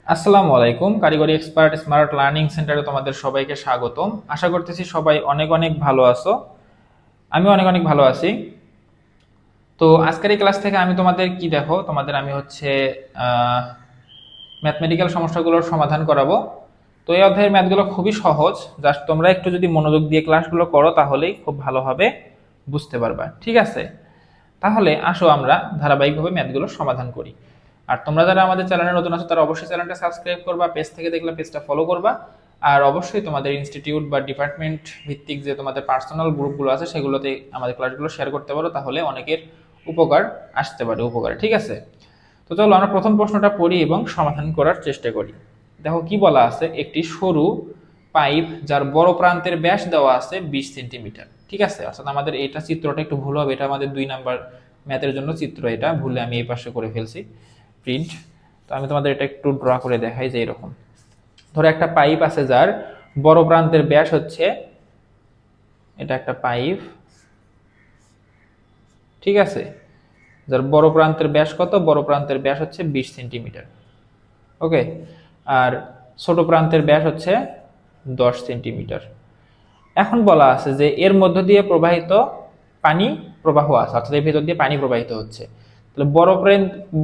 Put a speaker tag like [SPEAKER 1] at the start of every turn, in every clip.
[SPEAKER 1] আসসালামু আলাইকুম। কারিগরি এক্সপার্ট স্মার্ট লার্নিং সেন্টারে তোমাদের সবাইকে স্বাগতম। আশা করতেছি সবাই অনেক অনেক ভালো আছো। আমি অনেক অনেক ভালো আছি। তো আজকের এই ক্লাস থেকে আমি তোমাদের কি দেখো, তোমাদের আমি হচ্ছে ম্যাথমেটিক্যাল সমস্যাগুলোর সমাধান করাবো। তো এই অধ্যায়ের ম্যাথগুলো খুবই সহজ, জাস্ট তোমরা একটু যদি মনোযোগ দিয়ে ক্লাসগুলো করো তাহলেই খুব ভালোভাবে বুঝতে পারবা, ঠিক আছে? তাহলে আসো আমরা ধারাবাহিকভাবে ম্যাথগুলো সমাধান করি। আর তোমরা যারা আমাদের চ্যানেলে নতুন আছো তারা অবশ্যই চ্যানেলটা সাবস্ক্রাইব করবা, পেজ থেকে দেখলে পেজটা ফলো করবা। আর অবশ্যই তোমাদের ইনস্টিটিউট বা ডিপার্টমেন্ট ভিত্তিক যে তোমাদের পার্সোনাল গ্রুপগুলো আছে সেগুলোতে আমাদের ক্লাসগুলো শেয়ার করতে পারো, তাহলে অনেকের উপকার আসতে পারে, উপকারে, ঠিক আছে? তো চলো আমরা প্রথম প্রশ্নটা পড়ি এবং সমাধান করার চেষ্টা করি। দেখো কি বলা আছে, একটি সরু পাইপ যার বড় প্রান্তের ব্যাস দেওয়া আছে 20 সেন্টিমিটার, ঠিক আছে? অর্থাৎ আমাদের এটা চিত্রটা একটু ভুল হবে, এটা আমাদের 2 নাম্বার ম্যাথের জন্য চিত্র, এটা ভুলে আমি এই পাশে করে ফেলছি প্রিন্ট। তো আমি তোমাদের এটা একটু ড্র করে দেখাই যে এরকম ধরো একটা পাইপ আছে যার বড় প্রান্তের ব্যাস হচ্ছে, এটা একটা পাইপ, ঠিক আছে? যার বড় প্রান্তের ব্যাস কত? বড় প্রান্তের ব্যাস হচ্ছে 20 সেন্টিমিটার, ওকে। আর ছোট প্রান্তের ব্যাস হচ্ছে 10 সেন্টিমিটার। এখন বলা আছে যে এর মধ্য দিয়ে প্রবাহিত পানি প্রবাহ আছে, অর্থাৎ এর ভেতর দিয়ে পানি প্রবাহিত হচ্ছে। তাহলে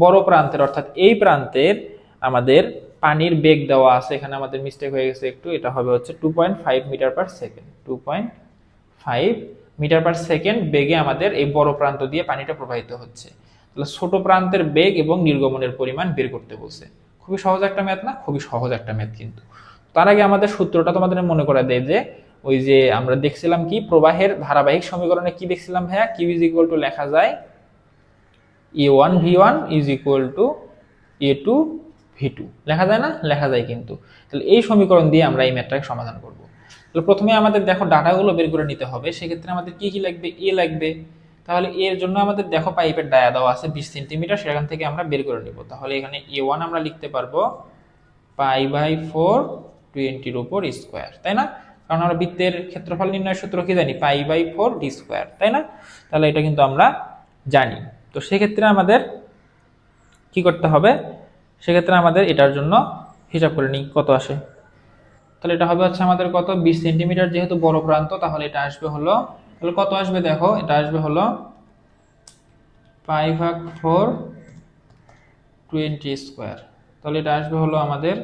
[SPEAKER 1] বড় প্রান্তের অর্থাৎ এই প্রান্তের আমাদের পানির বেগ দেওয়া আছে, এখানে আমাদের মিস্টেক হয়ে গেছে একটু, এটা হবে হচ্ছে 2.5 metre per second. 2.5 metre per second বেগে আমাদের এই বড় প্রান্ত দিয়ে পানিটা প্রবাহিত হচ্ছে। তাহলে ছোট প্রান্তের বেগ এবং নির্গমনের পরিমাণ বের করতে বলছে। খুবই সহজ একটা ম্যাথ না? খুবই সহজ একটা ম্যাথ কিন্তু। তার আগে আমাদের সূত্রটা তোমাদের মনে করা দেয় যে ওই যে আমরা দেখছিলাম কি প্রবাহের ধারাবাহিক সমীকরণে কি দেখছিলাম ভাইয়া, কিউ ইজ ইকুয়াল টু লেখা যায় a1 v1 is equal two a2 v2, লেখা যায় না? লেখা যায় কিন্তু। তাহলে এই সমীকরণ দিয়ে আমরা এই ম্যাথটাকে সমাধান করব। তাহলে প্রথমে আমাদের দেখো ডাটাগুলো বের করে নিতে হবে, সেক্ষেত্রে আমাদের কি কি লাগবে? এ লাগবে। তাহলে এর জন্য আমাদের দেখো পাইপের ডায়া দেওয়া আছে 20 সেন্টিমিটার, সেখান থেকে আমরা বের করে নিব। তাহলে এখানে a1 আমরা লিখতে পারবো পাই/4 20-র উপর স্কোয়ার, তাই না? কারণ আমরা বৃত্তের ক্ষেত্রফল নির্ণয়ের সূত্র কি জানি? পাই/4 ডি স্কোয়ার, তাই না? তাহলে এটা কিন্তু আমরা জানি। তো সেক্ষেত্রে আমাদের কি করতে হবে? সেক্ষেত্রে আমাদের এটার জন্য হিসাব করে নিই কত আসে। তাহলে এটা হবে হচ্ছে আমাদের কত? 20 সেন্টিমিটার, যেহেতু বড় প্রান্ত, তাহলে এটা আসবে হলো, তাহলে কত আসবে দেখো, এটা আসবে হলো পাই/4 20 স্কোয়ার। তাহলে এটা আসবে হলো আমাদের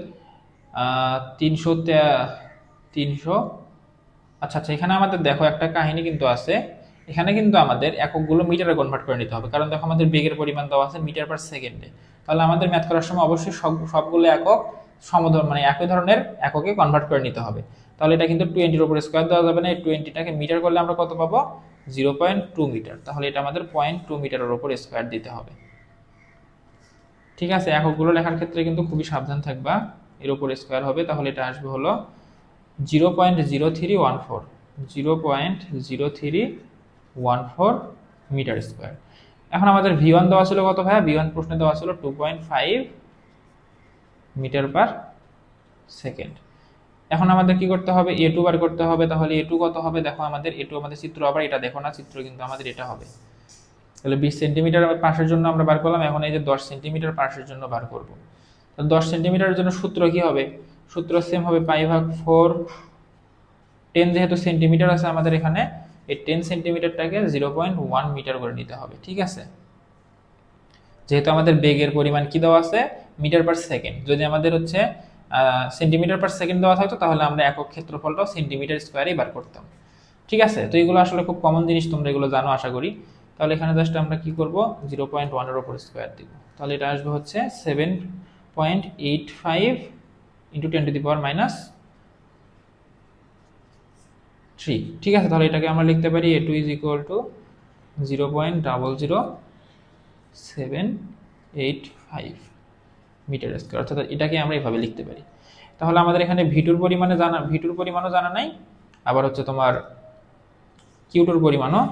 [SPEAKER 1] 300 300। আচ্ছা আচ্ছা, এখানে আমাদের দেখো একটা কাহিনী কিন্তু আছে। এখানে কিন্তু আমাদের এককগুলো মিটারে কনভার্ট করে নিতে হবে, কারণ দেখো আমাদের বেগের পরিমাণ দেওয়া আছে মিটার পার সেকেন্ডে। তাহলে আমাদের ম্যাথ করার সময় অবশ্যই সবগুলো একক মানে একই ধরনের এককে কনভার্ট করে নিতে হবে। তাহলে এটা কিন্তু 20-র উপর স্কোয়ার দেওয়া যাবে না, এই 20টাকে মিটার করলে আমরা কত পাবো? 0.2 মিটার। তাহলে এটা আমাদের 0.2 মিটারের উপর স্কোয়ার দিতে হবে, ঠিক আছে? এককগুলো লেখার ক্ষেত্রে কিন্তু খুবই সাবধান থাকবা, এর উপর স্কোয়ার হবে। তাহলে এটা আসবে হলো 0.0314, 0.0314 মিটার স্কোয়ার। এখন আমাদের ভি1 দেওয়া ছিল কত ভাইয়া? ভি1 প্রশ্নে দেওয়া ছিল 2.5 মিটার পার সেকেন্ড। এখন আমাদের কি করতে হবে? এ2 বার করতে হবে। তাহলে এ2 কত হবে দেখো, আমাদের এ2 আমাদের চিত্র, আবার এটা দেখো না চিত্র, কিন্তু আমাদের এটা হবে। তাহলে 20 সেন্টিমিটার পাশের জন্য আমরা বার করলাম, এখন এই যে 10 সেন্টিমিটার পাশের জন্য বার করব। তো 10 সেন্টিমিটারের জন্য সূত্র কি হবে? সূত্র সেম হবে পাই/4, 10 যেহেতু সেন্টিমিটার আছে আমাদের এখানে, এই 10 সেন্টিমিটারটাকে 0.1 মিটার করে নিতে হবে, ঠিক আছে? যেহেতু আমাদের বেগের পরিমাণ কি দেওয়া আছে? Metre per second. যদি আমাদের হচ্ছে সেন্টিমিটার পার সেকেন্ড দেওয়া থাকতো তাহলে আমরা একক ক্ষেত্রফলটাও সেন্টিমিটার স্কোয়ারেই বার করতাম, ঠিক আছে? তো এগুলো আসলে খুব কমন জিনিস, তোমরা এগুলো জানো আশা করি। তাহলে এখানে জাস্ট আমরা কি করব? 0.1-এর উপর স্কোয়ার দিব। তাহলে এটা আসবে হচ্ছে 7.85 ইন্টু 10⁻³ ঠিক আছে? তাহলে এটাকে আমরা লিখতে পারি a2 is equal to 0.00785 metre square, অর্থাৎ এটাকে আমরা এভাবে লিখতে পারি। তাহলে আমাদের এখানে ভিটুর পরিমাণও জানা নাই, আবার হচ্ছে তোমার কিউটুর পরিমাণও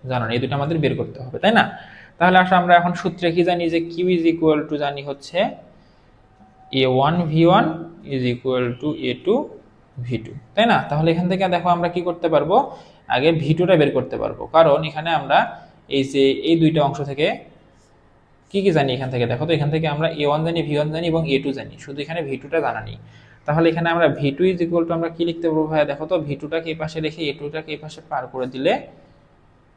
[SPEAKER 1] জানা নেই, এই দুটো আমাদের বের করতে হবে, তাই না? তাহলে আসলে আমরা এখন সূত্রে কি জানি? যে কিউ ইজ ইকুয়াল টু জানি হচ্ছে a1 v1 is equal two a2 v2, তাই না? তাহলে এখান থেকে দেখো আমরা কি করতে পারবো? আগে v2টা বের করতে পারবো, কারণ এখানে আমরা এই যে এই দুইটা অংশ থেকে কি কি জানি এখান থেকে দেখো তো, এখান থেকে আমরা A1 জানি, V1 জানি এবং A2 জানি, শুধু এখানে V2টা জানা নেই। তাহলে এখানে আমরা V2 ইজ ইকুয়াল টু আমরা কি লিখতে পারবো ভাইয়া দেখো তো, V2টাকে এই পাশে রেখে A2টাকে এই পাশে পার করে দিলে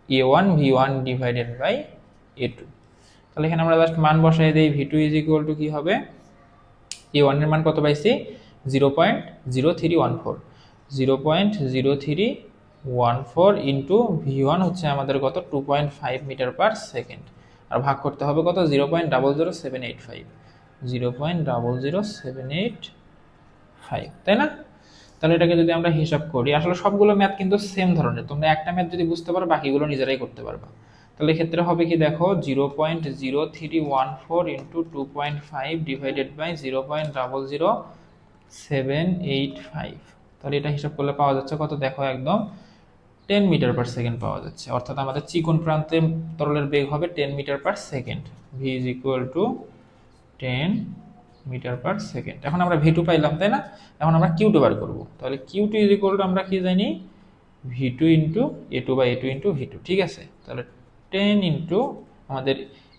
[SPEAKER 1] A1 V1 divided by A2। তাহলে এখানে আমরা জাস্ট মান বসাই দেই, V2 ইজ ইকুয়াল টু কি হবে, A1 এর মান কত পাইছি 0.0314, 0.0314 ইন্টু V1 হচ্ছে আমাদের কত 2.5 মিটার পার সেকেন্ড, আর ভাগ করতে হবে কত 0.00785, 0.00785, তাই না? তাহলে এটাকে যদি আমরা হিসাব করি, আসলে সবগুলো ম্যাথ কিন্তু সেম ধরনের, তোমরা একটা ম্যাথ যদি বুঝতে পারো বাকিগুলো নিজেরাই করতে পারবা। তাহলে এক্ষেত্রে হবে কি দেখো 0.0314 ইন্টু 2.5 ডিভাইডেড বাই 0.00785, তাহলে এটা হিসাব করলে পাওয়া যাচ্ছে কত দেখো, একদম 10 মিটার পার সেকেন্ড পাওয়া যাচ্ছে, অর্থাৎ আমাদের চিকন প্রান্তে তরলের বেগ হবে 10 metre per second, v is equal to 10 metre per second. এখন আমরা V2 পাইলাম, তাই না? এখন আমরা Q2 বার করব। তাহলে Q2 ইজ ইকুয়াল টু আমরা কি জানি, V2 ইন্টু A2 বা A2 ইন্টু V2, ঠিক আছে? তাহলে 10 ইন্টু আমাদের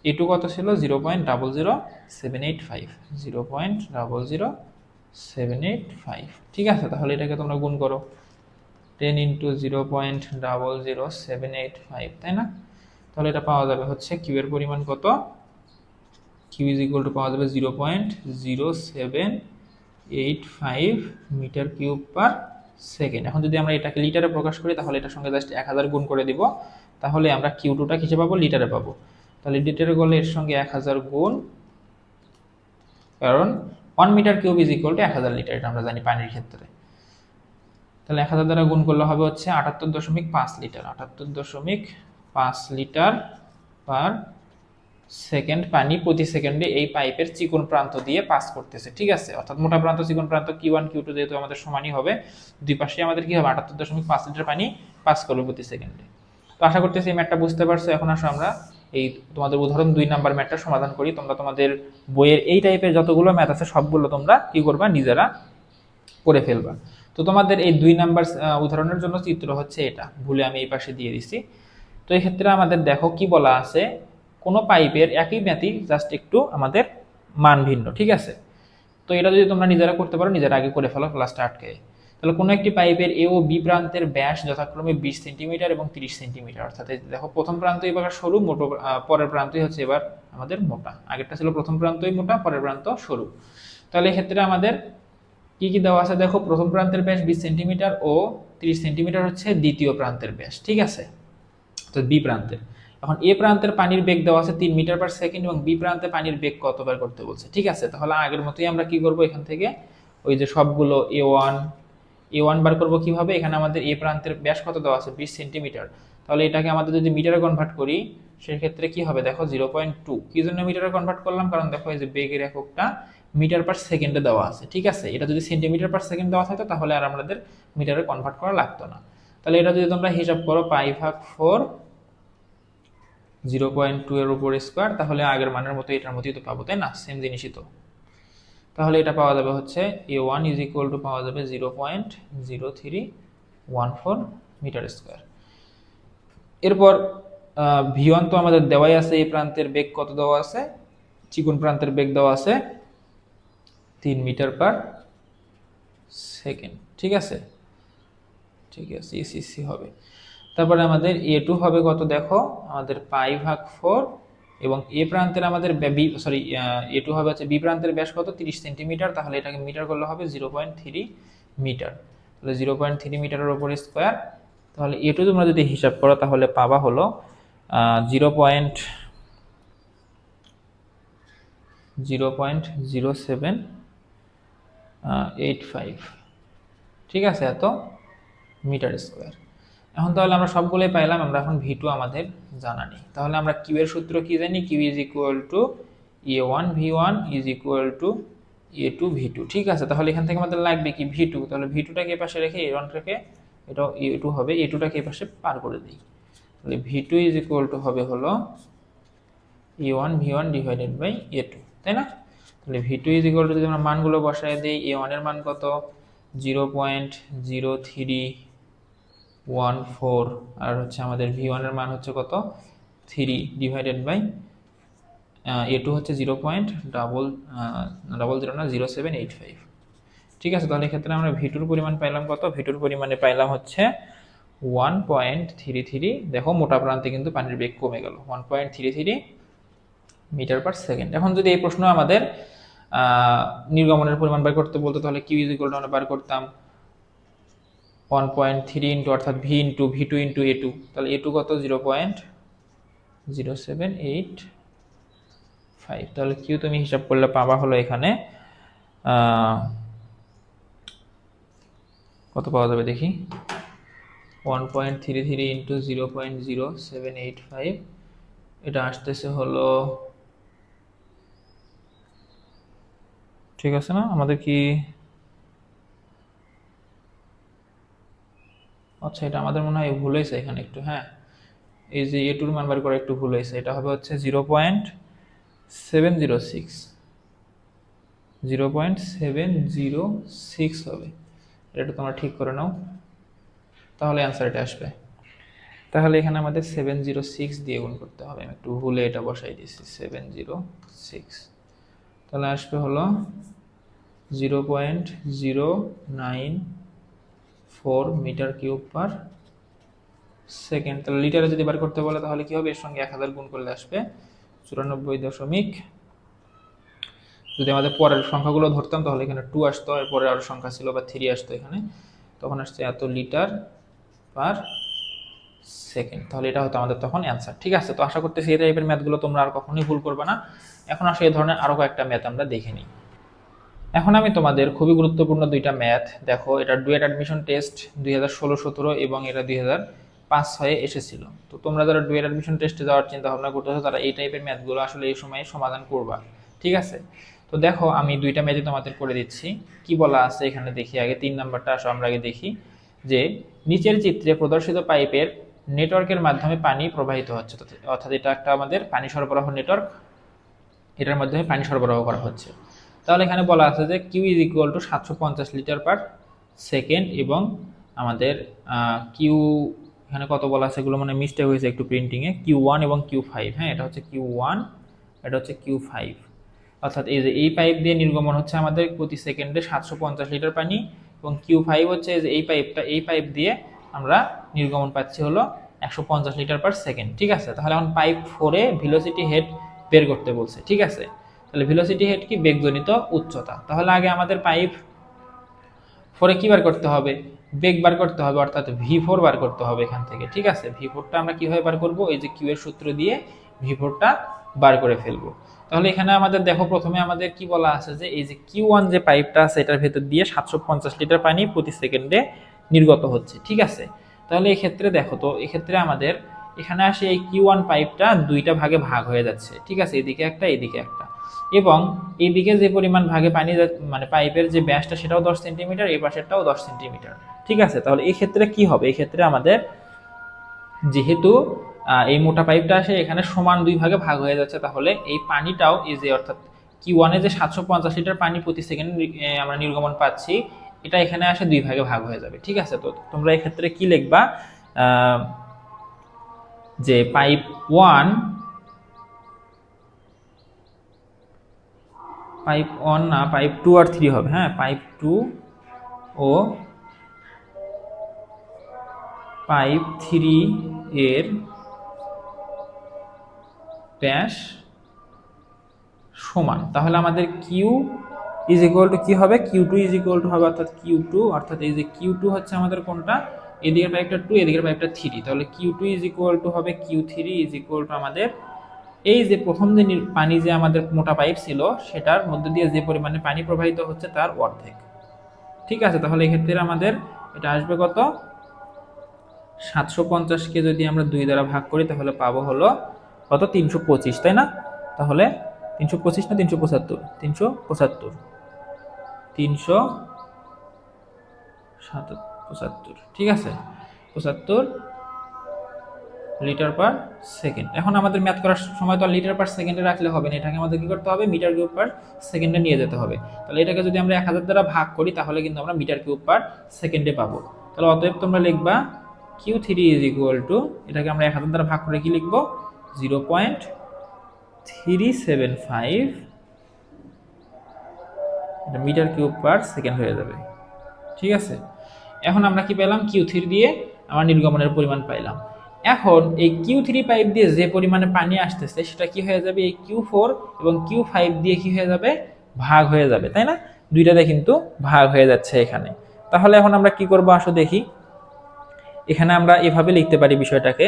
[SPEAKER 1] A2 কত ছিল 0.00785, 0.00785, ঠিক আছে? তাহলে এটাকে তোমরা গুণ করো 10 ইন্টু 0.00785, তাই না? তাহলে এটা পাওয়া যাবে হচ্ছে Q এর পরিমাণ কত, Q ইজ ইকুয়াল টু পাওয়া যাবে 0.0785 মিটার কিউব পার সেকেন্ড। এখন যদি আমরা এটাকে লিটারে প্রকাশ করি তাহলে এটার সঙ্গে জাস্ট 1000 গুণ করে দিব, তাহলে আমরা Q2টা কিসে পাবো, লিটারে পাবো। তাহলে লিটারে করলে এর সঙ্গে 1000 গুণ, কারণ 1 metre cube is equal to 1000 litre, এটা আমরা জানি পানির ক্ষেত্রে। তাহলে 1000 দ্বারা গুণ করলে হবে হচ্ছে 78.5 লিটার, 78.5 লিটার পার সেকেন্ড পানি প্রতি সেকেন্ডে এই পাইপের চিকন প্রান্ত দিয়ে পাস করতেছে, ঠিক আছে? অর্থাৎ মোটা প্রান্ত চিকন প্রান্ত Q1 Q2 যেহেতু আমাদের সমানই হবে, দুই পাশে আমাদের কি হবে 78.5 লিটার পানি পাস করবে প্রতি সেকেন্ডে। তো আশা করতেছি এই ম্যাথটা বুঝতে পারছো। এখন আসো আমরা এই তোমাদের উদাহরণ 2 নাম্বার ম্যাথটা সমাধান করি। তোমরা তোমাদের বইয়ের এই টাইপের যতগুলো ম্যাথ আছে সবগুলো তোমরা কি করবা, নিজেরা করে ফেলবা। তো তোমাদের এই 2 নাম্বার উদাহরণের জন্য চিত্র হচ্ছে এটা, ভুলে আমি এই পাশে দিয়ে দিছি। তো এই ক্ষেত্রে আমাদের দেখো কি বলা আছে, কোনো পাইপের একই ম্যাথই জাস্ট একটু আমাদের মান ভিন্ন, ঠিক আছে? তো এটা যদি তোমরা নিজেরা করতে পারো, নিজেরা আগে করে ফেলো ক্লাসটা আটকে। তাহলে কোনো একটি পাইপের এ ও বি প্রান্তের ব্যাস যথাক্রমে 20 সেন্টিমিটার এবং 30 সেন্টিমিটার, অর্থাৎ দেখো প্রথম প্রান্ত এবার সরু, মোটো পরের প্রান্তই হচ্ছে এবার আমাদের মোটা, আগেরটা ছিল প্রথম প্রান্তই মোটা পরের প্রান্ত সরু। তাহলে এক্ষেত্রে আমাদের কি কি দেওয়া আছে দেখো, প্রথম প্রান্তের ব্যাস 20 সেন্টিমিটার ও 30 সেন্টিমিটার হচ্ছে দ্বিতীয় প্রান্তের ব্যাস, ঠিক আছে? তো বি প্রান্তের, এখন এ প্রান্তের পানির বেগ দেওয়া আছে 3 মিটার পার সেকেন্ড এবং বি প্রান্তে পানির বেগ কতবার করতে বলছে, ঠিক আছে? তাহলে আগের মতোই আমরা কি করব, এখান থেকে ওই যে সবগুলো এ ওয়ান বার করব কিভাবে, এখানে আমাদের এ প্রান্তের ব্যাস কত দেওয়া আছে 20 সেন্টিমিটার, তাহলে এটাকে আমাদের যদি মিটারে কনভার্ট করি সেক্ষেত্রে কি হবে দেখো 0.2। কি জন্য মিটারে কনভার্ট করলাম, কারণ দেখো এই যে বেগের এককটা মিটার পার সেকেন্ডে দেওয়া আছে, ঠিক আছে? এটা যদি সেন্টিমিটার পার সেকেন্ড দেওয়া থাকতো তাহলে আর আমাদের মিটারে কনভার্ট করা লাগতো না। তাহলে এটা যদি তোমরা হিসাব করো π/4 0.2 এর উপর স্কোয়ার, তাহলে আগের মানের মতো এটার মতোই তো পাবো, তাই না? সেম জিনিসই তো। তাহলে এটা পাওয়া যাবে হচ্ছে A1 ইজ ইকুয়াল টু পাওয়া যাবে 0.0314 মিটার স্কোয়ার। এরপর V1 তো আমাদের দেওয়াই আছে, এই প্রান্তের বেগ কত দেওয়া আছে, চিকন প্রান্তের বেগ দেওয়া আছে 3 মিটার পার সেকেন্ড, ঠিক আছে? ঠিক আছে, ইসি হবে। তারপরে আমাদের A2 হবে কত দেখো, আমাদের π/4 এবং এ প্রান্তের আমাদের A2 হবে হচ্ছে বি প্রান্তের ব্যাস কত 30 সেন্টিমিটার, তাহলে এটাকে মিটার করলে হবে 0.3 মিটার, তাহলে 0.3 মিটারের উপর স্কোয়ার। তাহলে A2 তোমরা যদি হিসাব করো তাহলে পাবা হলো 0.0785, ঠিক আছে? এত মিটার স্কোয়ার। এখন তাহলে আমরা সবগুলোই পাইলাম, আমরা এখন V2 আমাদের জানা নেই। তাহলে আমরা Q এর সূত্র কি জানি, Q is equal two A1 V1 is equal two A2 V2, ঠিক আছে? তাহলে এখান থেকে আমাদের লাগবে কি V2, তাহলে V2টাকে পাশে রেখে A1টাকে, এটা A2 হবে, A2টাকে এই পাশে পার করে দিই। তাহলে V2 ইজ ইকুয়াল টু হবে হলো A1 V1 divided by A2, তাই না? তাহলে V2 ইজ ইকুয়াল টু যদি আমরা মানগুলো বসায় দিই, A1 এর মান কত 0.0314, আর হচ্ছে আমাদের V1 এর মান হচ্ছে কত 3 ডিভাইডেড বাই A2 হচ্ছে 0.00785। ঠিক আছে, তাহলে এক্ষেত্রে আমরা V2 পরিমাণ পাইলাম কত? V2 পরিমাণে পাইলাম হচ্ছে 1.33। দেখো মোটা প্রান্তে কিন্তু পানির বেগ কমে গেল, 1.33 মিটার পার সেকেন্ড। এখন যদি এই প্রশ্ন আমাদের নির্গমনের পরিমাণ বের করতে বলতো, তাহলে কিউ ইজ ইকুয়াল টু আমরা বার করতাম 1.3 ইন্টু অর্থাৎ V into V2 into A2। তাহলে A2 কত? 0.0785। তাহলে কিউ তুমি হিসাব করলে পাবা হলো এখানে কত পাওয়া যাবে দেখি, 1.33 ইন্টু 0.0785, এটা আসতেছে হলো, ঠিক আছে না? আমাদের কি, আচ্ছা এটা আমাদের মনে হয় ভুল হয়েছে এখানে একটু, হ্যাঁ এই যে A2 মান বার করে একটু ভুল হয়েছে, এটা হবে হচ্ছে 0.706, 0.706 হবে। এটা তোমরা ঠিক করে নাও, তাহলে অ্যান্সার এটা আসবে। তাহলে এখানে আমাদের 706 দিয়ে গুণ করতে হবে, আমি একটু ভুলে এটা বসাই দিয়েছি, 706। তাহলে আসবে হলো 0.094 মিটার কিউব পার সেকেন্ড। তাহলে লিটারে যদি বার করতে বলে তাহলে কি হবে? এর সঙ্গে 1000 গুণ করলে আসবে 94 যদি আমাদের পরের সংখ্যাগুলো ধরতাম তাহলে এখানে 2 আসতো, এরপরে আরো সংখ্যা ছিল বা 3 আসতো এখানে, তখন আসছে এত লিটার পার সেকেন্ড। তাহলে এটা হতো আমাদের তখন অ্যান্সার। ঠিক আছে, তো আশা করতেছি এই টাইপের ম্যাথগুলো তোমরা আর কখনোই ভুল করবে না। এখন আসলে এই ধরনের আরো কয়েকটা ম্যাথ আমরা দেখে নিই। এখন আমি তোমাদের খুবই গুরুত্বপূর্ণ দুইটা ম্যাথ, দেখো এটা ডুয়েট অ্যাডমিশন টেস্ট 2016-17 এবং এটা 2005-06 এসেছিল। তো তোমরা যারা ডুয়েট অ্যাডমিশন টেস্টে যাওয়ার চিন্তা ভাবনা করতেছো তারা এই টাইপের ম্যাথগুলো আসলে এই সময়ে সমাধান করবা। ঠিক আছে, তো দেখো আমি দুইটা ম্যাথই তোমাদের করে দিচ্ছি। কি বলা আছে এখানে দেখি, আগে 3 নাম্বারটা আসো আমরা আগে দেখি, যে নিচের চিত্রে প্রদর্শিত পাইপের নেটওয়ার্কের মাধ্যমে পানি প্রবাহিত হচ্ছে, অর্থাৎ এটা একটা আমাদের পানি সরবরাহ নেটওয়ার্ক, এটার মাধ্যমে পানি সরবরাহ করা হচ্ছে। তাহলে এখানে বলা আছে যে Q is equal to 750 litre per second, এবং আমাদের কিউ এখানে কত বলা আছে, এগুলো মানে মিস্টেক হয়েছে একটু প্রিন্টিংয়ে, Q1 এবং Q5, হ্যাঁ এটা হচ্ছে Q1, এটা হচ্ছে Q5। অর্থাৎ এই যে এই পাইপ দিয়ে নির্গমন হচ্ছে আমাদের প্রতি সেকেন্ডে 750 লিটার পানি, এবং Q5 হচ্ছে যে এই পাইপটা, এই পাইপ দিয়ে আমরা নির্গমন পাচ্ছি হলো 150 লিটার পার সেকেন্ড। ঠিক আছে, তাহলে এখন পাইপ 4-এ ভেলোসিটি হেড বের করতে বলছে। ঠিক আছে, তাহলে ভেলোসিটি হেড কি? বেগজনিত উচ্চতা। তাহলে আগে আমাদের পাইপ 4-এ কি বার করতে হবে? বেগ বার করতে হবে, অর্থাৎ V4 বার করতে হবে এখান থেকে। ঠিক আছে, V4টা আমরা কিভাবে বার করব? এই যে কিউ এর সূত্র দিয়ে V4টা বার করে ফেলবো। তাহলে এখানে আমাদের দেখো প্রথমে আমাদের কি বলা আছে, যে এই যে Q1 যে পাইপটা আছে এটার ভেতর দিয়ে 750 লিটার পানি প্রতি সেকেন্ডে নির্গত হচ্ছে। ঠিক আছে, তাহলে এই ক্ষেত্রে দেখো, তো এই ক্ষেত্রে আমাদের এখানে আসে এই Q1 পাইপটা দুইটা ভাগে ভাগ হয়ে যাচ্ছে। ঠিক আছে, এদিকে একটা এদিকে একটা, এবং এইদিকে যে পরিমাণ ভাগে পানি মানে পাইপের যে ব্যাসটা সেটাও 10 সেন্টিমিটার, এই পাশেরটাও 10 সেন্টিমিটার। ঠিক আছে, তাহলে এই ক্ষেত্রে কি হবে? এই ক্ষেত্রে আমাদের যেহেতু এই মোটা পাইপটা আসে এখানে সমান দুই ভাগে ভাগ হয়ে যাচ্ছে, তাহলে এই পানিটাও এই যে অর্থাৎ Q1-এ যে 750 লিটার পানি প্রতি সেকেন্ড আমরা নির্গমন পাচ্ছি, এটা এখানে আসে দুই ভাগে ভাগ হয়ে যাবে। ঠিক আছে, তো তোমরা এই ক্ষেত্রে কি লিখবা, যে পাইপ 1, পাইপ 1 না, পাইপ 2 আর 3 হবে, হ্যাঁ পাইপ 2 ও পাইপ 3 এর ব্যাস সমান। তাহলে আমাদের কিউ ইজ ইকুয়াল টু কি হবে? Q2 ইজ ইকুয়াল টু হবে, অর্থাৎ Q2, অর্থাৎ এই যে Q2 হচ্ছে আমাদের কোনটা? এদিকের পাইপটা 2, এদিকের পাইপটা 3, তাহলে Q2 ইজ ইকুয়াল টু হবে Q3 ইজ ইকুয়াল টু আমাদের এই যে প্রথম যে পানি যে আমাদের মোটা পাইপ ছিল সেটার মধ্যে দিয়ে যে পরিমাণে পানি প্রবাহিত হচ্ছে তার অর্ধেক। ঠিক আছে, তাহলে এক্ষেত্রে আমাদের এটা আসবে কত? 750-কে যদি আমরা 2 দ্বারা ভাগ করি তাহলে পাবো হলো কত? 325, তাই না? তাহলে 325 না 375? 375, 375, ঠিক আছে, 75 লিটার পার সেকেন্ড। এখন আমাদের ম্যাথ করার সময় তো লিটার পার সেকেন্ডে রাখলে হবে না, এটাকে আমাদের কি করতে হবে? মিটার কিউব পার সেকেন্ডে নিয়ে যেতে হবে। তাহলে এটাকে যদি আমরা 1000 দ্বারা ভাগ করি তাহলে কিন্তু আমরা মিটার কিউব পার সেকেন্ডে পাবো। তাহলে অতএব তোমরা লিখবা Q3 ইজ ইকুয়াল টু, এটাকে আমরা 1000 দ্বারা ভাগ করে কি লিখবো? 0.0 375 মিটার কিউব পার সেকেন্ড হয়ে যাবে। ঠিক আছে, এখন আমরা কি পেলাম, Q3 দিয়ে আমার নির্গমনের পরিমাণ পাইলাম। এখন এই Q3 পাইপ দিয়ে যে পরিমাণে পানি আসতেছে সেটা কি হয়ে যাবে, এই Q4 এবং Q5 দিয়ে কি হয়ে যাবে, ভাগ হয়ে যাবে, তাই না? দুইটাতে কিন্তু ভাগ হয়ে যাচ্ছে এখানে। তাহলে এখন আমরা কি করব, আসো দেখি। এখানে আমরা এভাবে লিখতে পারি বিষয়টাকে।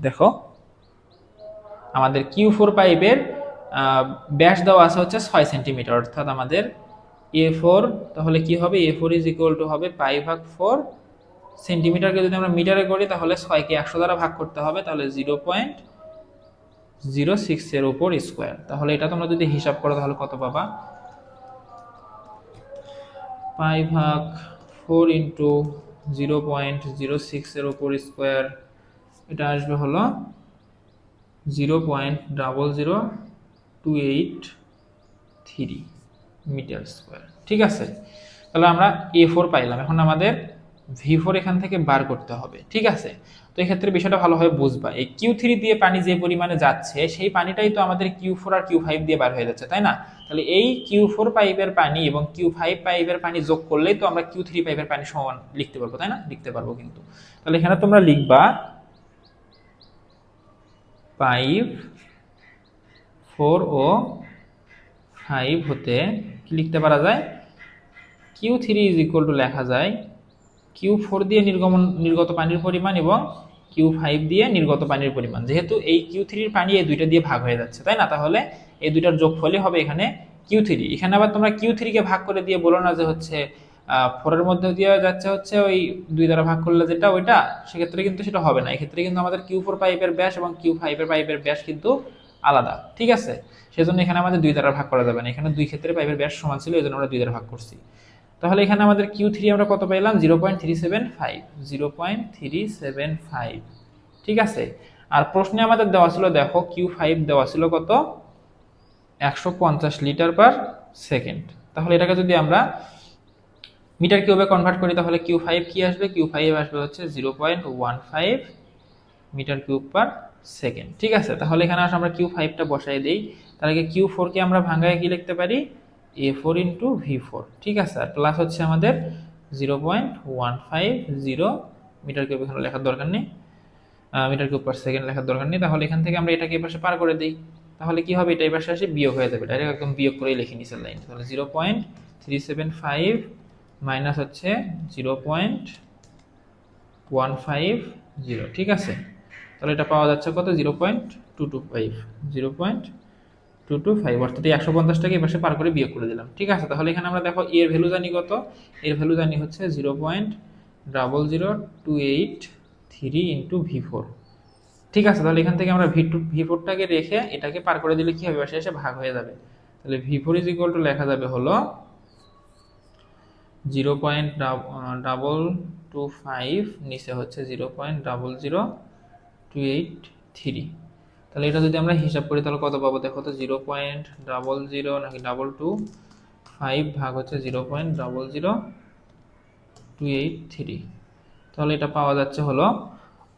[SPEAKER 1] দেখো, আমাদের Q4 পাইপের ব্যাস দেওয়া আছে হচ্ছে 6 সেন্টিমিটার, অর্থাৎ আমাদের A4, তাহলে কি হবে, A4 ইজ ইকুয়াল টু হবে পাই ভাগ 4 সেন্টিমিটারকে যদি আমরা মিটারে করি তাহলে 6কে 100 দ্বারা ভাগ করতে হবে, তাহলে 0.06 এর উপর স্কোয়ার। তাহলে এটা তোমরা যদি হিসাব করো তাহলে কত পাবা, পাই ভাগ 4 ইন্টু 0.06 এর উপর স্কোয়ার, এটা আসবে হলো 0.00283 মিটার স্কোয়ার। ঠিক আছে, তাহলে আমরা A4 পাইলাম। এখন আমাদের V4 এখান থেকে বার করতে হবে। ঠিক আছে, তো এই ক্ষেত্রে বিষয়টা ভালোভাবে বুঝবা। এই Q3 দিয়ে পানি যে পরিমাণে যাচ্ছে সেই পানিটাই তো আমাদের Q4 আর Q5 দিয়ে বার হয়ে যাচ্ছে, তাই না? তাহলে এই Q4 পাইপের পানি এবং Q5 পাইপের পানি যোগ করলেই তো আমরা Q3 পাইপের পানি সমান লিখতে পারবো, তাই না? লিখতে পারবো কিন্তু। তাহলে এখানে তোমরা লিখবা পাইপ 4 ও 5 হতে কি লিখতে পারা যায়, Q3 ইজ ইকুয়াল টু লেখা যায় Q4 দিয়ে নির্গত পানির পরিমাণ এবং Q5 দিয়ে নির্গত পানির পরিমাণ। যেহেতু এই Q3 এর পানি এই দুইটা দিয়ে ভাগ হয়ে যাচ্ছে, তাই না? তাহলে এই দুইটার যোগফলই হবে এখানে Q3। এখানে আবার তোমরা Q3 কে ভাগ করে দিয়ে বলো না যে হচ্ছে 4 এর মধ্যে দিয়ে যাচ্ছে হচ্ছে ওই 2 দ্বারা ভাগ করলে যেটা ওইটা, সেক্ষেত্রে কিন্তু সেটা হবে না। এক্ষেত্রে কিন্তু আমাদের Q4 পাইপের ব্যাস এবং Q5 এর পাইপের ব্যাস কিন্তু আলাদা। ঠিক আছে, সেজন্য এখানে আমাদের 2 দ্বারা ভাগ করা যাবে না। এখানে দুই ক্ষেত্রে পাইপের ব্যাস সমান ছিল, এই জন্য আমরা 2 দ্বারা ভাগ করছি। তাহলে এখানে আমাদের Q3 আমরা কত পাইলাম, 0.375, 0.375। ঠিক আছে, আর প্রশ্নে আমাদের দেওয়া ছিল, দেখো Q5 দেওয়া ছিল কত, 150 লিটার পার সেকেন্ড। তাহলে এটাকে যদি আমরা মিটার কিউবে কনভার্ট করি তাহলে Q5 কি আসবে, Q5 আসবে হচ্ছে 0.15 মিটার কিউব পার সেকেন্ড। ঠিক আছে, তাহলে এখানে আসলে আমরা Q5টা বসাই দেই। তাহলে Q4 কে আমরা ভাঙায় কি লিখতে পারি, A4 ইন্টু V4। ঠিক আছে, আর প্লাস হচ্ছে আমাদের 0.150 মিটার কিউব, এখানে লেখার দরকার নেই, মিটার কিউব পার সেকেন্ড লেখার দরকার নেই। তাহলে এখান থেকে আমরা এটাকে এই পাশে পার করে দিই, তাহলে কি হবে, এটা এই পাশে আসে বিয়োগ হয়ে যাবে, ডাইরেক্ট একদম বিয়োগ করেই লিখে নিচের লাইন। তাহলে 0.375 মাইনাস হচ্ছে 0.150। ঠিক আছে, তাহলে এটা পাওয়া যাচ্ছে কত, 0.225, 0.225, অর্থাৎ এই 150টাকে এই পাশে পার করে বিয়োগ করে দিলাম। ঠিক আছে, তাহলে এখানে আমরা দেখো এর ভ্যালু জানি কত, এর ভ্যালু জানি হচ্ছে 0.00283 ইন্টু V4। ঠিক আছে, তাহলে এখান থেকে আমরা V4টাকে রেখে এটাকে পার করে দিলে কি হবে, পাশে এসে ভাগ হয়ে যাবে। তাহলে V4 ইজ ইকুয়াল টু লেখা যাবে হলো 0.225, নিচে হচ্ছে 0.00283। তাহলে এটা যদি আমরা হিসাব করি তাহলে কত পাবো, দেখো তো, 0.00 নাকি 225 ভাগ হচ্ছে 0.00283। তাহলে এটা পাওয়া যাচ্ছে হলো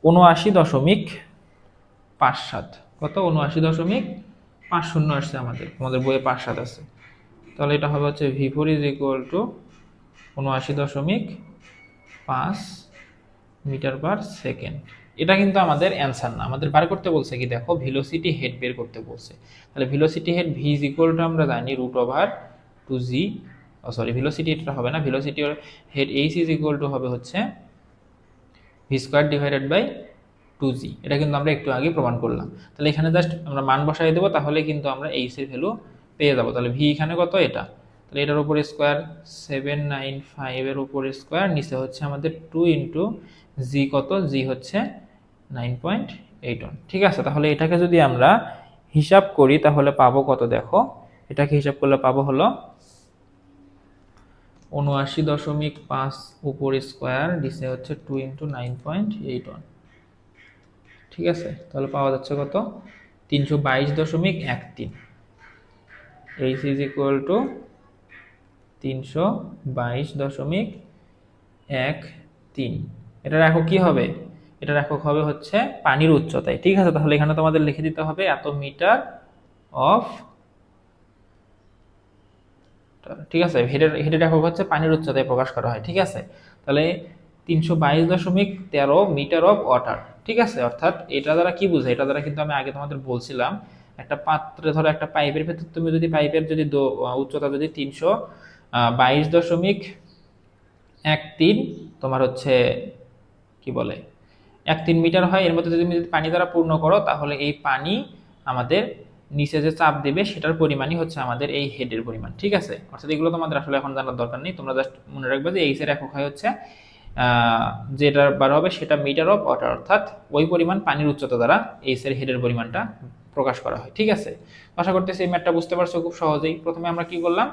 [SPEAKER 1] 79.57। কত, 79.50 আসছে আমাদের বইয়ে 57 আছে। তাহলে এটা হবে হচ্ছে V4 is equal to 79.5 metre per second. এটা কিন্তু আমাদের অ্যান্সার না, আমাদের বার করতে বলছে কি, দেখো ভেলোসিটি হেড বের করতে বলছে। তাহলে velocity head V is equal to আমরা জানি √2g, সরি ভেলোসিটি এটা হবে না, velocity head H is equal two হবে হচ্ছে v square divided by 2g। এটা কিন্তু আমরা একটু আগে প্রমাণ করলাম। তাহলে এখানে জাস্ট আমরা মান বসাই দেবো, তাহলে কিন্তু আমরা H এর ভ্যালু পেয়ে যাবো। তাহলে V এখানে কত, এটা, তাহলে এটার উপরে স্কোয়ার 795 এর উপরে স্কোয়ার, নিচে হচ্ছে আমাদের 2 ইন্টু জি, কত, জি হচ্ছে 9.81। ঠিক আছে, তাহলে এটাকে যদি আমরা হিসাব করি তাহলে পাবো কত, দেখো এটাকে হিসাব করলে পাবো হলো 79.5 উপর স্কোয়ার, নিচে হচ্ছে 2 ইন্টু 9.81। ঠিক আছে, তাহলে পাওয়া যাচ্ছে কত, 322.13। H is equal two 322.13। এটা রাখো কি হবে, এটার একক হবে হচ্ছে পানির উচ্চতায়। ঠিক আছে, তাহলে এখানে তোমাদের লিখে দিতে হবে এত মিটার অফ, ঠিক আছে, হেডের একক হচ্ছে পানির উচ্চতায় প্রকাশ করা হয়। ঠিক আছে, তাহলে 322.13 মিটার অফ ওয়াটার। ঠিক আছে, অর্থাৎ এটা দ্বারা কি বোঝায়, এটা দ্বারা কিন্তু আমি আগে তোমাদের বলছিলাম একটা পাত্রে ধরো একটা পাইপের ভেতর তুমি যদি পাইপের যদি উচ্চতা যদি 322.13 তোমার হচ্ছে কি বলে 13 মিটার হয়, এর মধ্যে যদি তুমি যদি পানি দ্বারা পূর্ণ করো তাহলে এই পানি আমাদের নিচে যে চাপ দেবে সেটার পরিমাণই হচ্ছে আমাদের এই হেডের পরিমাণ। ঠিক আছে, অর্থাৎ এগুলো তোমাদের আসলে এখন জানার দরকার নেই, তোমরা জাস্ট মনে রাখবে যে এইচ এর একক হয় হচ্ছে যেটা বার হবে সেটা মিটার অফ ওয়াটার, অর্থাৎ ওই পরিমাণ পানির উচ্চতা দ্বারা এইচ এর হেডের পরিমাণটা প্রকাশ করা হয়। ঠিক আছে, আশা করতেছি এই ম্যাথটা বুঝতে পারছো খুব সহজেই। প্রথমে আমরা কি করলাম,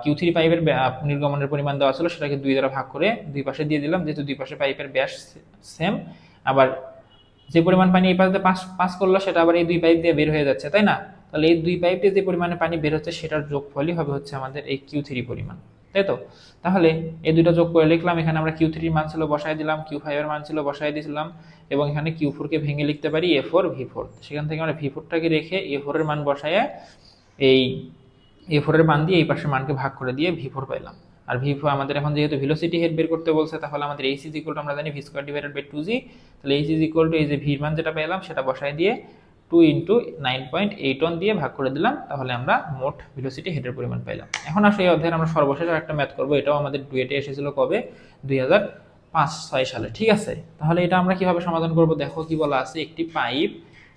[SPEAKER 1] কিউ3 পাইপের নির্গমনের পরিমাণ দেওয়া ছিল, সেটাকে 2 দ্বারা ভাগ করে দুই পাশে দিয়ে দিলাম, যেহেতু দুই পাশে পাইপের ব্যাস সেম। আবার যে পরিমাণ পানি এই পাশ দিয়ে পাস পাস করলো সেটা আবার এই দুই পাইপ দিয়ে বের হয়ে যাচ্ছে, তাই না? তাহলে এই দুই পাইপ দিয়ে যে পরিমাণে পানি বের হচ্ছে সেটার যোগফলই হবে হচ্ছে আমাদের এই কিউ3 পরিমাণ, তাই তো? তাহলে এই দুইটা যোগ করে লিখলাম, এখানে আমরা কিউ3 মান ছিল বসায় দিলাম, কিউ5 এর মান ছিল বসায় দিয়েছিলাম, এবং এখানে কিউ4 কে ভেঙে লিখতে পারি এ4 ভি4। সেখান থেকে আমরা ভি4টাকে রেখে এ4 এর মান বসায় এই এ4 এর মান দিয়ে এই পাশের মানকে ভাগ করে দিয়ে ভি4 পাইলাম। আর ভি4 আমাদের এখন যেহেতু ভেলোসিটি হেড বের করতে বলছে, তাহলে আমাদের এইচ ইজ ইকুয়াল টু আমরা জানি ভি স্কয়ার ডিভাইডেড বাই 2জি। তাহলে এইচ ইজ ইকুয়াল টু এই যে ভির মান যেটা পেলাম সেটা বসায় দিয়ে 2 ইন্টু 9.81 দিয়ে ভাগ করে দিলাম, তাহলে আমরা মোট ভেলোসিটি হেডের পরিমাণ পাইলাম। এখন আসলে এই অধ্যায়ের আমরা সর্বশেষ একটা ম্যাথ করবো, এটাও আমাদের ডুয়েটে এসেছিল কবে, 2005-6 সালে। ঠিক আছে, তাহলে এটা আমরা কিভাবে সমাধান করব, দেখো কি বলা আছে, একটি পাইপ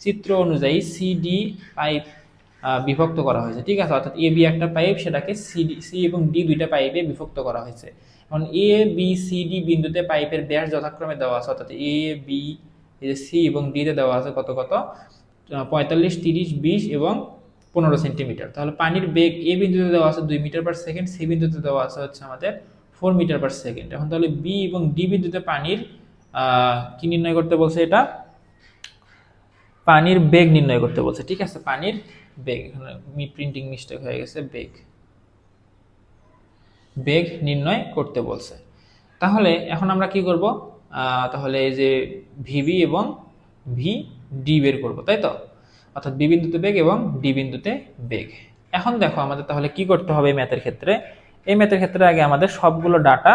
[SPEAKER 1] চিত্র অনুযায়ী সিডি পাইপ বিভক্ত করা হয়েছে। ঠিক আছে, অর্থাৎ এ বি একটা পাইপ, সেটাকে সি এবং ডি দুইটা পাইপে বিভক্ত করা হয়েছে। এখন এ বি সি ডি বিন্দুতে পাইপের ব্যাস যথাক্রমে দেওয়া আছে, অর্থাৎ এ বি সি এবং ডি তে দেওয়া আছে কত কত 45, 30, 20 এবং 15 সেন্টিমিটার। তাহলে পানির বেগ এ বিন্দুতে দেওয়া আছে 2 মিটার পার সেকেন্ড, সি বিন্দুতে দেওয়া আছে হচ্ছে আমাদের 4 মিটার পার সেকেন্ড। এখন তাহলে বি এবং ডি বিন্দুতে পানির কি নির্ণয় করতে বলছে, এটা পানির বেগ নির্ণয় করতে বলছে। ঠিক আছে, পানির বেগ, এখানে প্রিন্টিং মিস্টেক হয়ে গেছে, বেগ নির্ণয় করতে বলছে। তাহলে এখন আমরা কি করব, তাহলে এই যে ভিবি এবং ভি ডি বের করব, তাই তো? অর্থাৎ বি বিন্দুতে বেগ এবং ডি বিন্দুতে বেগ। এখন দেখো আমাদের তাহলে কি করতে হবে এই ম্যাথের ক্ষেত্রে, এই ম্যাথের ক্ষেত্রে আগে আমাদের সবগুলো ডাটা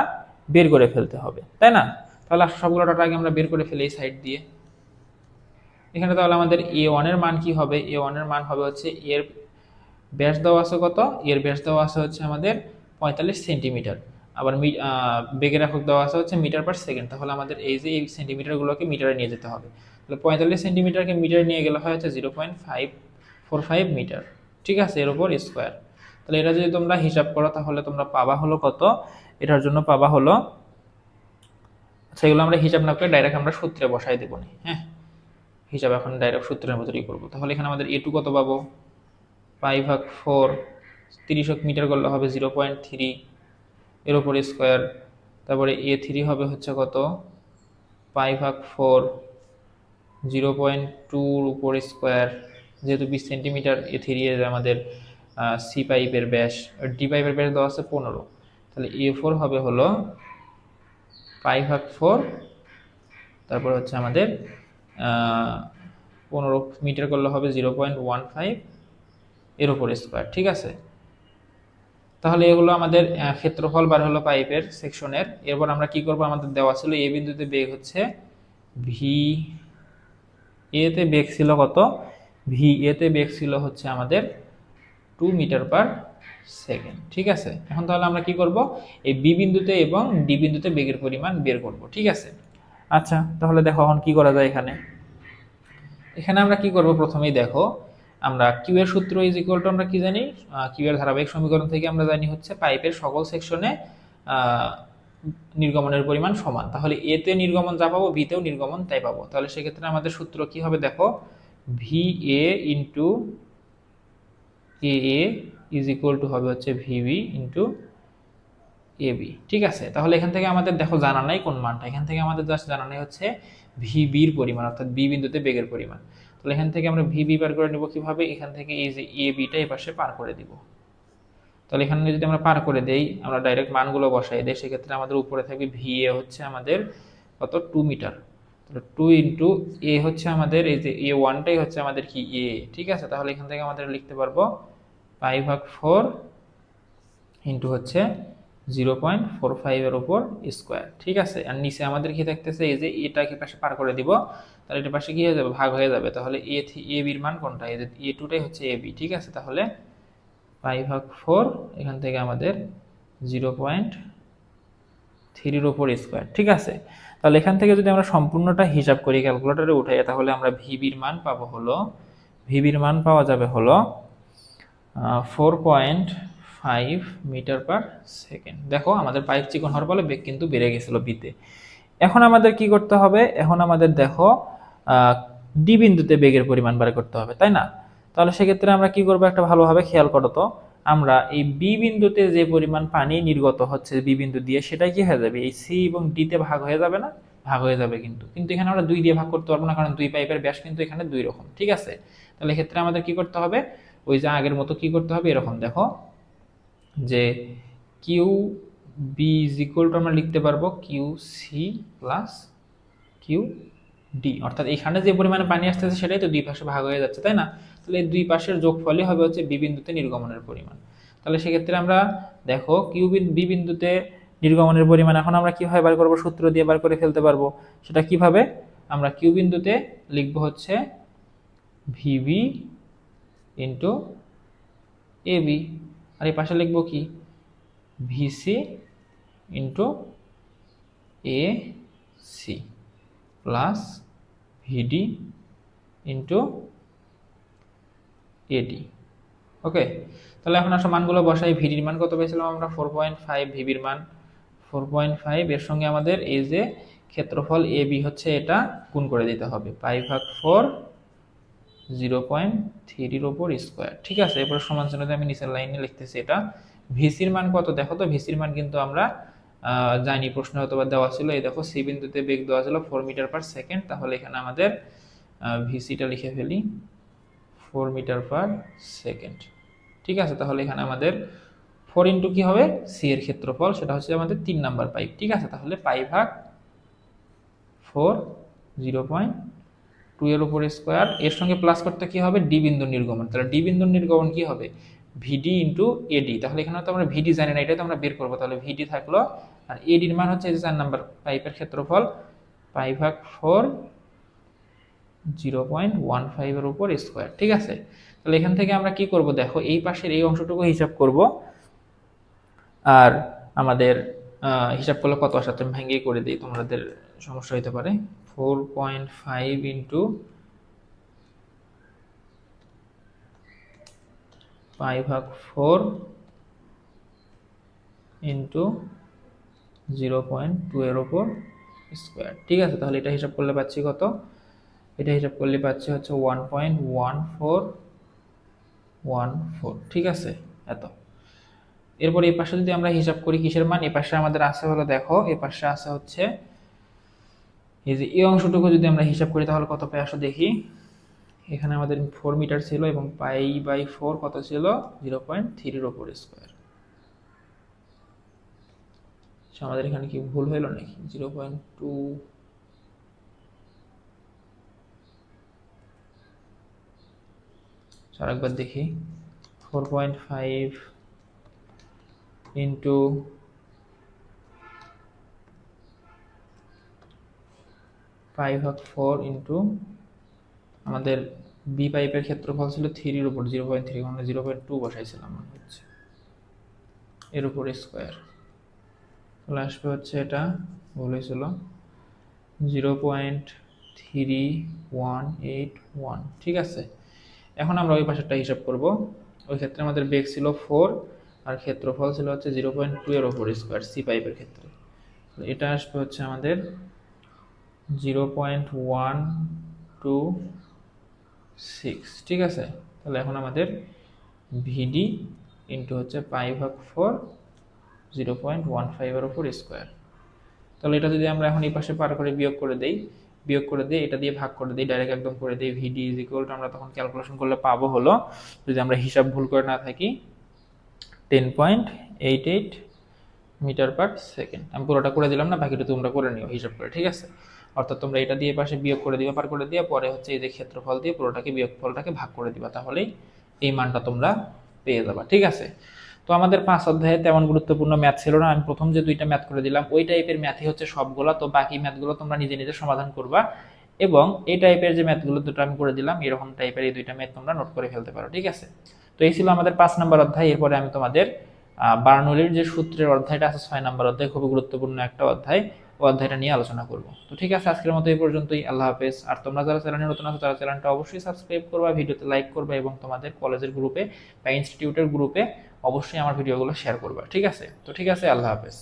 [SPEAKER 1] বের করে ফেলতে হবে, তাই না? তাহলে সবগুলো ডাটা আগে আমরা বের করে ফেলি এই সাইড দিয়ে। এখানে তাহলে আমাদের a1 এর মান কি হবে, a1 এর মান হবে হচ্ছে এর ব্যাস দেওয়া আছে কত, এর ব্যাস দেওয়া আছে হচ্ছে আমাদের 45 সেন্টিমিটার, আবার বেগের একক দেওয়া আছে হচ্ছে মিটার পার সেকেন্ড। তাহলে আমাদের এই যে এই সেন্টিমিটারগুলোকে মিটারে নিয়ে যেতে হবে। তাহলে 45 সেন্টিমিটারকে মিটারে নিয়ে গেলে হয় হচ্ছে 0.545 মিটার। ঠিক আছে, এর উপর স্কোয়ার। তাহলে এটা যদি তোমরা হিসাব করো তাহলে তোমরা পাবা হলো কত, এটার জন্য পাবা হলো, সেগুলো আমরা হিসাব না করে ডাইরেক্ট আমরা সূত্রে বসাই দেবো নি। হ্যাঁ, হিসাব এখন ডাইরেক্ট সূত্রের মতোই করবো। তাহলে এখানে আমাদের এ2 কত পাবো, 5/4, 30 মিটার করলে হবে 0.3 এর উপর স্কোয়ার। তারপরে a3 হবে হচ্ছে কত, 5/4, 0.2 উপর স্কোয়ার, যেহেতু 20 সেন্টিমিটার a3 এর আমাদের সি পাইপের ব্যাস, ডি পাইপের ব্যাস দেওয়া আছে 15, তাহলে a4 হবে হলো 5/4, তারপর হচ্ছে আমাদের 15 মিটার করলে হবে 0.15 এর উপর স্কোয়ার। ঠিক আছে, তাহলে এগুলো আমাদের ক্ষেত্রফল বার হলো পাইপের সেকশনের। এরপর আমরা কি করব, আমাদের দেওয়া ছিল এ বিন্দুতে বেগ হচ্ছে ভি, এতে বেগ ছিল কত, ভি এতে বেগ ছিল হচ্ছে আমাদের 2 মিটার পার সেকেন্ড। ঠিক আছে, এখন তাহলে আমরা কি করব, এই বি বিন্দুতে এবং ডি বিন্দুতে বেগের পরিমাণ বের করব। ঠিক আছে, আচ্ছা তাহলে দেখো এখন কি করা যায়। এখানে এখানে আমরা কি করব, প্রথমেই দেখো আমরা কিউ এর সূত্র ইজ ইকুয়াল টু আমরা কি জানি, কিউ এর ধারাবাহিক সমীকরণ থেকে আমরা জানি হচ্ছে পাইপের সকল সেকশনে নির্গমনের পরিমাণ সমান। তাহলে এ তে নির্গমন যা পাবো বি তেও নির্গমন তাই পাবো। তাহলে সেক্ষেত্রে আমাদের সূত্র কি হবে, দেখো V A into A A is equal two হবে হচ্ছে ভিবি ইন্টু এ বি। ঠিক আছে, তাহলে এখান থেকে আমাদের দেখো জানা নাই কোন মানটা, এখান থেকে আমাদের জাস্ট জানা নাই হচ্ছে ভিবির পরিমাণ, অর্থাৎ বি বিন্দুতে বেগের পরিমাণ। তাহলে এখান থেকে আমরা ভিবি বার করে নেব কিভাবে, এখান থেকে এই যে এ বিটা এই পাশে পার করে দিব। তাহলে এখানে যদি আমরা পার করে দেই, আমরা ডাইরেক্ট মানগুলো বসাই দেই, সেক্ষেত্রে আমাদের উপরে থাকবে ভি এ হচ্ছে আমাদের কত 2 মিটার। টু ইন্টু এ হচ্ছে আমাদের এই যে এ ওয়ানটাই হচ্ছে আমাদের কি এ, ঠিক আছে। তাহলে এখান থেকে আমাদের লিখতে পারবো পাই ভাগ 4 ইন্টু হচ্ছে 0.45 উপর স্কোয়ার, ঠিক আছে। আর নিচে আমাদের কি থাকতেছে, এই যে এটাকে পাশে পার করে দিব, তাহলে এটা পাশে কি হয়ে যাবে, ভাগ হয়ে যাবে। তাহলে এ বির মান কোনটা, এই যে এ টুটাই হচ্ছে এ বি, ঠিক আছে। তাহলে পাই ভাগ 4 এখান থেকে আমাদের 0.3 উপর স্কোয়ার, ঠিক আছে। তাহলে এখান থেকে যদি আমরা সম্পূর্ণটা হিসাব করি ক্যালকুলেটরে উঠাই, তাহলে আমরা ভিবির মান পাবো হলো, ভিবির মান পাওয়া যাবে হলো 4.5 মিটার পার সেকেন্ড। দেখো আমাদের পাইপ চিকন হওয়ার ফলে বেগ কিন্তু বেড়ে গেছিল বিতে। এখন আমাদের কি করতে হবে, এখন আমাদের দেখো ডি বিন্দুতে বেগের পরিমাণ বার করতে হবে, তাই না? তাহলে সেক্ষেত্রে আমরা কি করবো, একটা ভালোভাবে খেয়াল করো তো, আমরা এই বি বিন্দুতে যে পরিমাণ পানি নির্গত হচ্ছে বি বিন্দু দিয়ে, সেটাই কি হয়ে যাবে, এই সি এবং ডিতে ভাগ হয়ে যাবে না, ভাগ হয়ে যাবে। কিন্তু কিন্তু এখানে আমরা 2 দিয়ে ভাগ করতে পারবো না, কারণ দুই পাইপের ব্যাস কিন্তু এখানে 2 রকম, ঠিক আছে। তাহলে এক্ষেত্রে আমাদের কি করতে হবে, ওই যে আগের মতো কি করতে হবে, এরকম দেখো যে Q B is equal to আমরা লিখতে পারবো Q C plus Q D, অর্থাৎ এখানে যে পরিমাণে পানি আসতেছে সেটাই তো দুই পাশে ভাগ হয়ে যাচ্ছে, তাই না? তাহলে এই দুই পাশের যোগফলই হবে হচ্ছে বি বিন্দুতে নির্গমনের পরিমাণ। তাহলে সেক্ষেত্রে আমরা দেখো বি বিন্দুতে নির্গমনের পরিমাণ এখন আমরা কিভাবে বার করবো, সূত্র দিয়ে বার করে ফেলতে পারবো। সেটা কিভাবে, আমরা কিউ বিন্দুতে লিখবো হচ্ছে ভিবি ইন্টু এ বি, আর এই পাশে লিখবো কি V C into A C plus V D into A D. Okay, তাহলে এখন আসলে মানগুলো বসাই। ভিডির মান কত পেয়েছিলাম আমরা, 4.5, ভিবির মান 4.5, এর সঙ্গে আমাদের এই যে ক্ষেত্রফল এ বি হচ্ছে এটা গুণ করে দিতে হবে, পাই ভাগ 4 0.3 উপর স্কোয়ার, ঠিক আছে। এরপর সমান চিহ্ন দিয়ে আমি নিচের লাইনে লিখতেছি এটা। ভিসির মান কত দেখো তো, ভিসির মান কিন্তু আমরা জানি, প্রশ্ন হয়তো বা দেওয়া ছিল। এই দেখো সি বিন্দুতে বেগ দেওয়া ছিল 4 মিটার পার সেকেন্ড, তাহলে এখানে আমাদের ভিসিটা লিখে ফেলি 4 মিটার পার সেকেন্ড, ঠিক আছে। তাহলে এখানে আমাদের 4 ইন্টু কি হবে, সি এর ক্ষেত্রফল, সেটা হচ্ছে আমাদের 3 নাম্বার পাইপ, ঠিক আছে। তাহলে পাই ভাগ 4 0.2 এর উপর স্কোয়ার, এর সঙ্গে প্লাস করতে কি হবে, ডি বিন্দুর নির্গমন। তাহলে ডি বিন্দুর নির্গমন কি হবে, ভিডি ইন্টু এডি। তাহলে এখানে তো আমরা ভিডি জানি না, এটাই তো আমরা বের করবো। তাহলে ভিডি থাকলো, আর এডির মান হচ্ছে এই যে 4 নাম্বার পাইপের ক্ষেত্রফল, পাই ভাগ 4 0.15 এর উপর স্কোয়ার, ঠিক আছে। তাহলে এখান থেকে আমরা কি করব, দেখো এই পাশের এই অংশটুকু হিসাব করব, আর আমাদের হিসাব করলে কত আসে তুমি ভেঙে করে দিই, তোমাদের সমস্যা হতে পারে। 4.5 ইন্টু পাই ভাগ 4 ইন্টু 0.2 এর উপর স্কোয়ার, ঠিক আছে। তাহলে এটা হিসাব করলে পাচ্ছি কত, এটা হিসাব করলে পাচ্ছি হচ্ছে 1.1414, ঠিক আছে, এত। এরপর এই পাশে যদি আমরা হিসাব করি কিসের মান, এই পাশে আমাদের আছে হলো, দেখো এই পাশে আছে হচ্ছে এই যে এই অংশটুকু যদি আমরা হিসাব করি তাহলে কত পাই আসো দেখি। এখানে আমাদের 4 মিটার ছিল এবং পাই বাই 4 কত ছিল, 0.3 এর উপর স্কোয়ার। আমাদের এখানে কি ভুল হইল নাকি, 0.2, আরেকবার দেখি, 4.5 ইন্টু পাই ভাগ 4 ইন্টু আমাদের বি পাইপের ক্ষেত্রফল ছিল 3 এর উপর 0.3, মানে 0.2 বসাইছিলাম মনে হচ্ছে, এর উপর স্কোয়ার। তাহলে আসবে হচ্ছে এটা ভুল হয়েছিল 0.3181, ঠিক আছে। এখন আমরা ওই পাশেরটা হিসাব করব। ওই ক্ষেত্রে আমাদের বেগ ছিল 4 আর ক্ষেত্রফল ছিল হচ্ছে 0.2 এর উপর স্কোয়ার সি পাইপের ক্ষেত্রে। এটা আসবে হচ্ছে আমাদের 0.126, ঠিক আছে। তাহলে এখন আমাদের ভিডি ইন্টু হচ্ছে পাই ভাগ 4 0.15 এর উপর স্কোয়ার। তাহলে এটা যদি আমরা এখন এই পাশে পার করে বিয়োগ করে দেই, এটা দিয়ে ভাগ করে দিই, ডাইরেক্ট একদম করে দিই, ভিডি ইজ ইকুয়াল টু আমরা তখন ক্যালকুলেশন করলে পাবো হলো, যদি আমরা হিসাব ভুল করে না থাকি, 10.88 মিটার পার সেকেন্ড। আমি পুরোটা করে দিলাম না, বাকিটা তোমরা করে নিও হিসাব করে, ঠিক আছে। অর্থাৎ তোমরা এটা দিয়ে পাশে বিয়োগ করে দিবা, পার করে দিয়ে পরে হচ্ছে এই যে ক্ষেত্রফল দিয়ে পুরোটাকে বিয়োগফলটাকে ভাগ করে দিবা, তাহলেই এই মানটা তোমরা পেয়ে যাবা। ঠিক আছে, তো আমাদের 5 অধ্যায়ে তেমন গুরুত্বপূর্ণ ম্যাথ ছিল না, আমি প্রথম যে 2টা ম্যাথ করে দিলাম ওই টাইপের ম্যাথই হচ্ছে সবগুলা, তো বাকি ম্যাথগুলো তোমরা নিজে নিজে সমাধান করবা, এবং এই টাইপের যে ম্যাথগুলো দুটো আমি করে দিলাম এরকম টাইপের এই 2টা ম্যাথ তোমরা নোট করে ফেলতে পারো। ঠিক আছে, তো এই ছিল আমাদের 5 নাম্বার অধ্যায়। এরপরে আমি তোমাদের বার্নৌলির যে সূত্রের অধ্যায়টা আছে 6 নাম্বার অধ্যায়, খুবই গুরুত্বপূর্ণ একটা অধ্যায়, ওই অধ্যায়টা নিয়ে আলোচনা করব। তো ঠিক আছে, আজকের মতো এই পর্যন্তই। আল্লাহ হাফেজ। আর তোমরা যারা চ্যানেলে নতুন আছো তারা চ্যানেলটা অবশ্যই সাবস্ক্রাইব করবা, ভিডিওতে লাইক করবা, এবং তোমাদের কলেজের গ্রুপে বা ইনস্টিটিউটের গ্রুপে অবশ্যই আমার ভিডিওগুলো শেয়ার করবা। ঠিক আছে, তো ঠিক আছে, আল্লাহ হাফেজ।